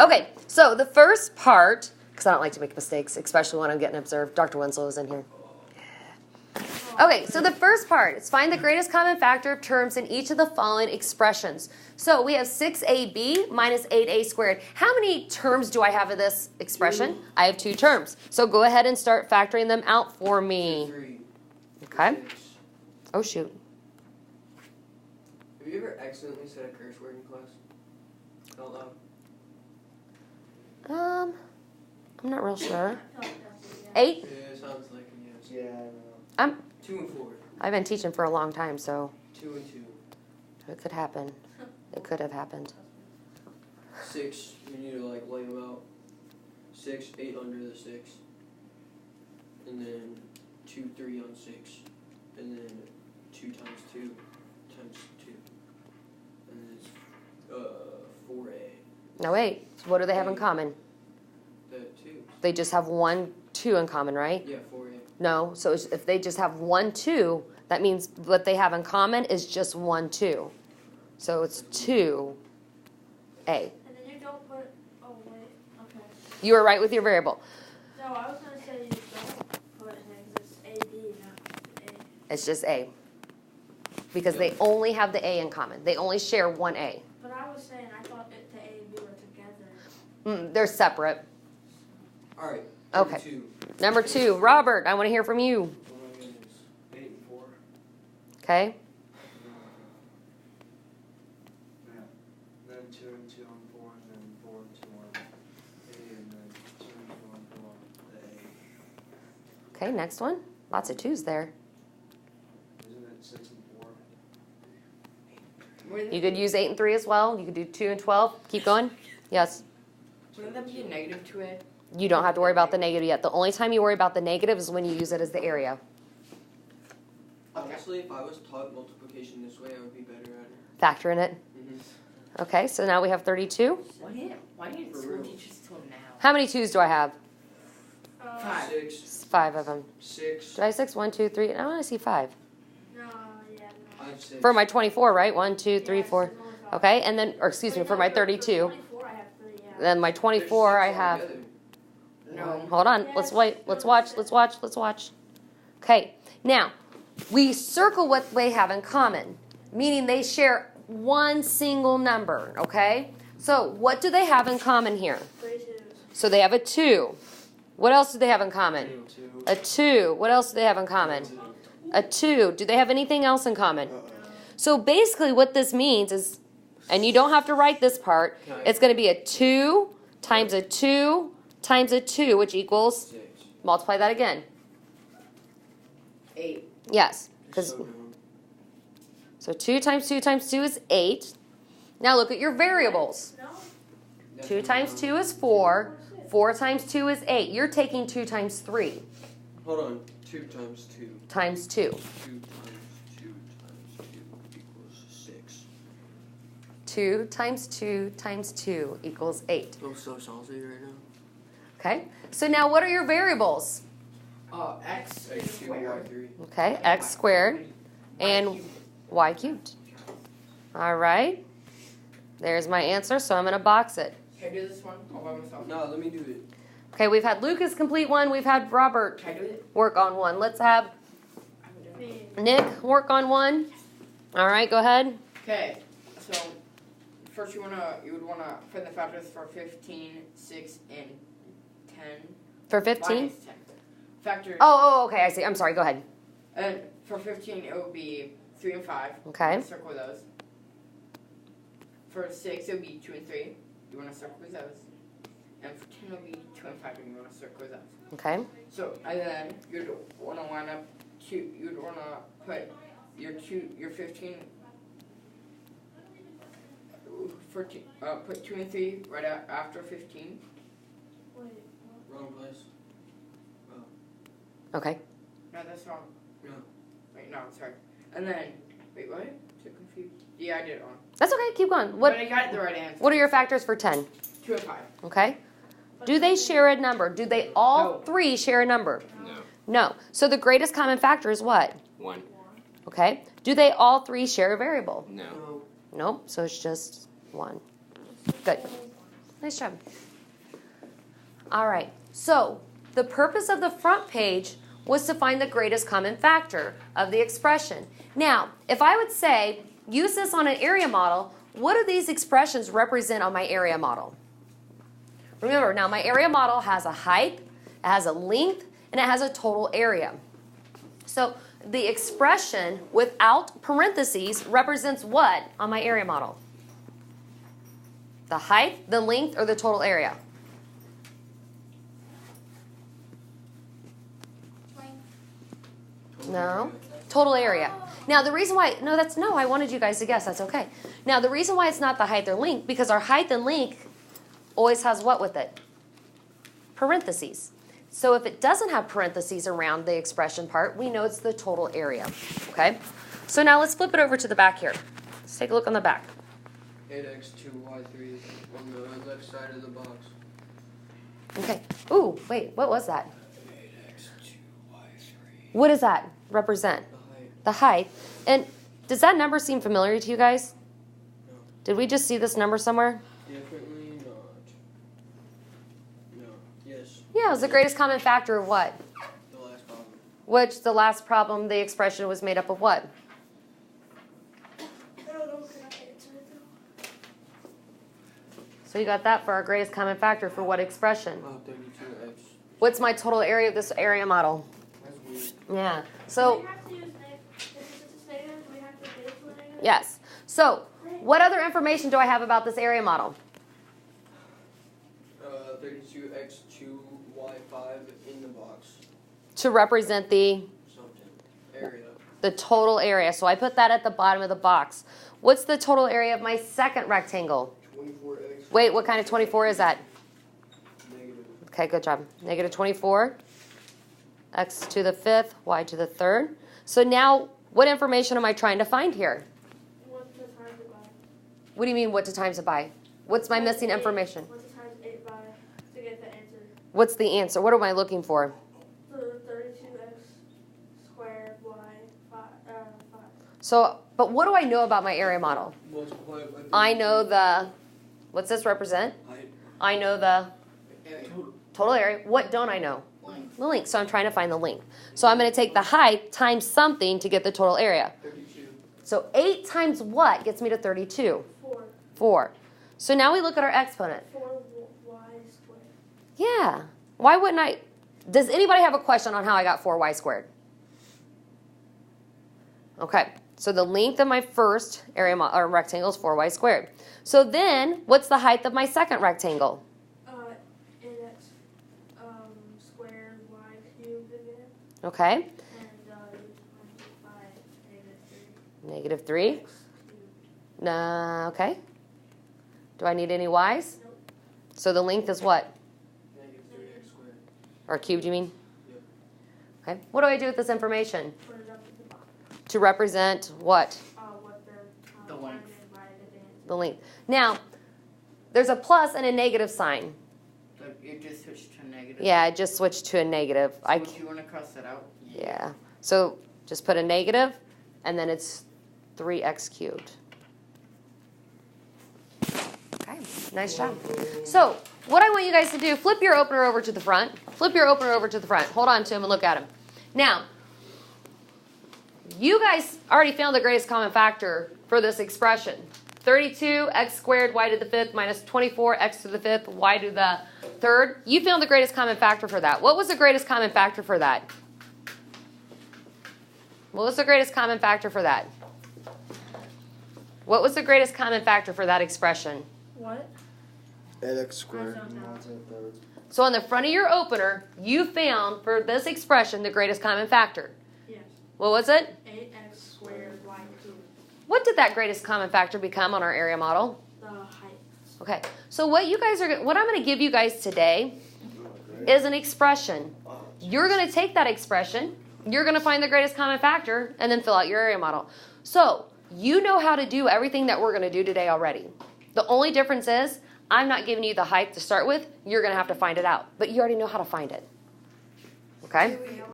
Okay, so the first part, because I don't like to make mistakes, especially when I'm getting observed. Dr. Winslow is in here. Okay, so the first part is find the greatest common factor of terms in each of the following expressions. So we have 6ab minus 8a squared. How many terms do I have in this expression? I have 2 terms. So go ahead and start factoring them out for me. 3. Okay. 6. Oh, shoot. Have you ever accidentally said a curse word in class? Out loud? I'm not real sure. 8? Yeah, sounds like it, yes. Yeah, I know. I'm 2 and 4. I've been teaching for a long time, so 2 and 2. it could happen. It could have happened. 6, you need to like lay them out. 6, 8 under the 6. And then 2, 3 on 6. And then 2 times 2 times 2. And then it's 4a. No, wait. So what do they have in common? The 2. They just have 1, 2 in common, right? Yeah, 4a. No. So if they just have 1, 2, that means what they have in common is just 1, 2. So it's 2a. And then you don't put, oh wait, okay. You were right with your variable. No, I was going to say you don't put it in because it's AD, not A. It's just a. Because they only have the a in common. They only share 1a. But I was saying, I thought the A and B were together. They're separate. Alright. Okay. 2. Number 2, Robert, I want to hear from you. Oh my goodness. 8 and 4. Okay? Yeah. Then 2 and 2 on 4, and then 4 and 2 on 8, and then 2 and 2 on 4 on the 8. Okay, next one. Lots of 2s there. Isn't it 6 and 4? You could use 8 and 3 as well. You could do 2 and 12. Keep going. Yes. Wouldn't that be a negative to it? You don't have to worry about the negative yet. The only time you worry about the negative is when you use it as the area. Honestly, if I was taught multiplication this way, I would be better at it. Factor in it. Mm-hmm. Okay, so now we have 32. Why didn't For school real. teach us till now? How many 2s do I have? 5. 6. It's 5 of them. 6. Did I have 6? 1, 2, 3. I want to see 5. No, yeah, no. I have 6. For my 24, right? 1, 2, 3, Yes, 4. there's only 5. Okay, and then, or excuse me, Wait, for no, my for 32. 24, I have 3, yeah. Then my 24, I have. No. Hold on. Let's wait. Let's watch. Let's watch. Let's watch. Okay. Now, we circle what they have in common, meaning they share one single number. Okay. So what do they have in common here? 3 2s. So they have a 2. What else do they have in common? 2. A 2. What else do they have in common? A 2. Do they have anything else in common? So basically what this means is, and you don't have to write this part, it's going to be a 2 times a 2 times a 2, which equals, 6. multiply that again. 8. Yes. Because So dumb. so 2 times 2 times 2 is 8. Now look at your variables. No? 2 times 2 is 4. 4 times 2 is 8. You're taking 2 times 3 Hold on. 2 times 2. times 2. 2 times 2 times 2 equals 6. 2 times 2 times 2 equals 8. I'm so salty right now. Okay? So now what are your variables? X X2, squared. Y3. Okay, x squared and y cubed. All right. There's my answer, so I'm going to box it. Can I do this one all by myself? No, let me do it. Okay, we've had Lucas complete one. We've had Robert Can I do it? work on one. Let's have Me. Nick work on one. All right, go ahead. Okay, so first you would wanna find the factors for 15, 6, and 10. For 15? Minus 10. Factors. Oh, okay, I see. I'm sorry, go ahead. And for 15, it would be 3 and 5. Okay. Circle those. For 6, it would be 2 and 3. You want to circle those. And for 10, it would be 2 and 5, and you want to circle those. Okay. So, and then you'd want to line up you'd want to put your 15, put 2 and 3 right after 15. Wait, Wrong place. Okay. No, that's wrong. No. Wait, no, sorry. And then, wait, what? So confused. Yeah, I did it wrong. That's okay. Keep going. But What I got the right answer. What are your factors for 10? 2 and 5. Okay. Do they share a number? Do they all No. 3 share a number? No. No. So the greatest common factor is what? 1. Okay. Do they all 3 share a variable? No. Nope. So it's just 1. Good. Nice job. All right. So the purpose of the front page was to find the greatest common factor of the expression. Now, if I would say, use this on an area model, what do these expressions represent on my area model? Remember, now my area model has a height, it has a length, and it has a total area. So the expression without parentheses represents what on my area model? The height, the length, or the total area? No. Total area. Now the reason why, I wanted you guys to guess, that's okay. Now the reason why it's not the height or length, because our height and length always has what with it? Parentheses. So if it doesn't have parentheses around the expression part, we know it's the total area, okay? So now let's flip it over to the back here. Let's take a look on the back. 8x2y3 is on the left side of the box. Okay. Ooh, wait, what was that? 8x2y3. What does that represent? The height. The height. And does that number seem familiar to you guys? No. Did we just see this number somewhere? Definitely not. No. Yes. Yeah, it was the greatest common factor of what? The last problem. Which the last problem, the expression was made up of what? I don't know, can I answer it though? So you got that for our greatest common factor for what expression? 32x. What's my total area of this area model? That's weird. Yeah. Do So, we have to use if it's a negative, do we have to base the negative? yes. So, what other information do I have about this area model? 32x2y5 in the box. To represent the Something. Area. total area. So I put that at the bottom of the box. What's the total area of my second rectangle? 24x. Wait, what kind of 24 is that? Negative. Okay, good job. Negative 24, x to the 5th, y to the 3rd. So now, what information am I trying to find here? What's the times it by? What do you mean, what to times it by? What's my missing information? What's the times 8 by to get the answer? What's the answer? What am I looking for? So 32x squared y 5. So, but what do I know about my area model? Multiply it by 32. I know the, what's this represent? Height. I know the Area. total area. What don't I know? Length. The length. So I'm trying to find the length. So I'm going to take the height times something to get the total area. 32. So 8 times what gets me to 32? 4. 4. So now we look at our exponent. 4 y squared. Yeah. Why wouldn't I? Does anybody have a question on how I got 4y squared? Okay. So the length of my first area or rectangle is 4y squared. So then, what's the height of my second rectangle? 8x squared y cubed again. Okay. And by Negative 3. x cubed. Nah, okay. Do I need any y's? Nope. So the length is what? Negative 3x squared. Or cubed, you mean? Yep. Okay. What do I do with this information? Put it up in the box. To represent what? What The the length. The length. Now, there's a plus and a negative sign. So you just switched to negative. Yeah, I just switched to a negative. So I if you want to cross that out. Yeah. So just put a negative, and then it's 3x cubed. Okay, nice job. So what I want you guys to do, flip your opener over to the front. Flip your opener over to the front. Hold on to him and look at him. Now, you guys already found the greatest common factor for this expression. 32 x squared y to the 5th minus 24 x to the 5th y to the 3rd. You found the greatest common factor for that. What was the greatest common factor for that? What was the greatest common factor for that? What was the greatest common factor for that expression? What? 8x squared. I don't know. 1 to the 3rd. So on the front of your opener, you found for this expression the greatest common factor. Yes. What was it? 8x squared y cubed. What did that greatest common factor become on our area model? The height. Okay, so what I'm going to give you guys today is an expression. You're going to take that expression, you're going to find the greatest common factor, and then fill out your area model. So you know how to do everything that we're going to do today already. The only difference is I'm not giving you the height to start with. You're going to have to find it out. But you already know how to find it. Okay?